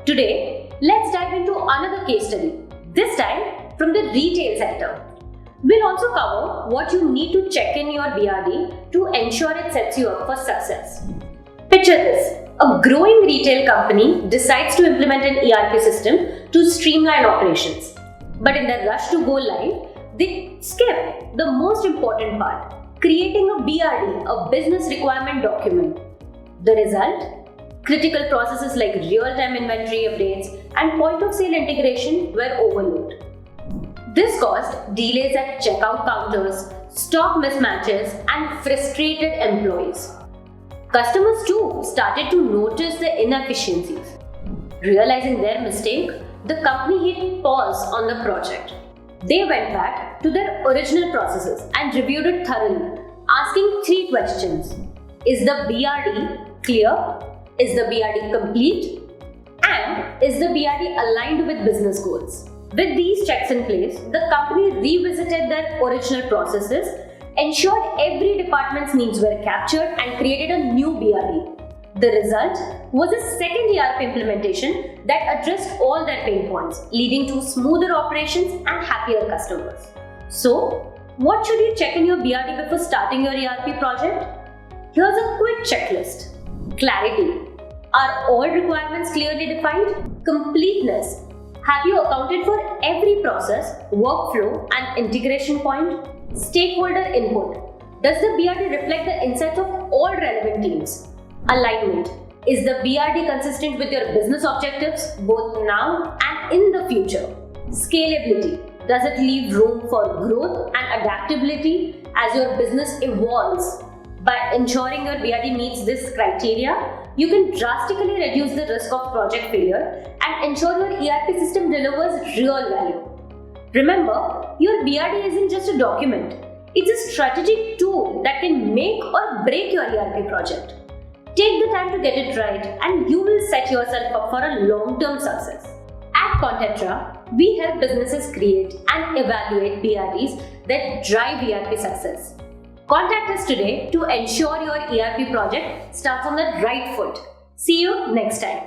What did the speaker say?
Today, let's dive into another case study, this time from the retail sector. We'll also cover what you need to check in your BRD to ensure it sets you up for success. Picture this. A growing retail company decides to implement an ERP system to streamline operations. But in the rush to go live, they skip the most important part, creating a BRD, a business requirement document. The result? Critical processes like real-time inventory updates and point-of-sale integration were overlooked. This caused delays at checkout counters, stock mismatches, and frustrated employees. Customers too started to notice the inefficiencies. Realizing their mistake, the company hit pause on the project. They went back to their original processes and reviewed it thoroughly, asking 3 questions. Is the BRD clear? Is the BRD complete? And is the BRD aligned with business goals? With these checks in place, the company revisited their original processes, ensured every department's needs were captured, and created a new BRD. The result was a second ERP implementation that addressed all their pain points, leading to smoother operations and happier customers. So, what should you check in your BRD before starting your ERP project? Here's a quick checklist. Clarity. Are all requirements clearly defined? Completeness. Have you accounted for every process, workflow, and integration point? Stakeholder input. Does the BRD reflect the insights of all relevant teams? Alignment. Is the BRD consistent with your business objectives both now and in the future? Scalability. Does it leave room for growth and adaptability as your business evolves? By ensuring your BRD meets this criteria, you can drastically reduce the risk of project failure and ensure your ERP system delivers real value. Remember, your BRD isn't just a document. It's a strategic tool that can make or break your ERP project. Take the time to get it right and you will set yourself up for a long-term success. At Contetra, we help businesses create and evaluate BRDs that drive ERP success. Contact us today to ensure your ERP project starts on the right foot. See you next time.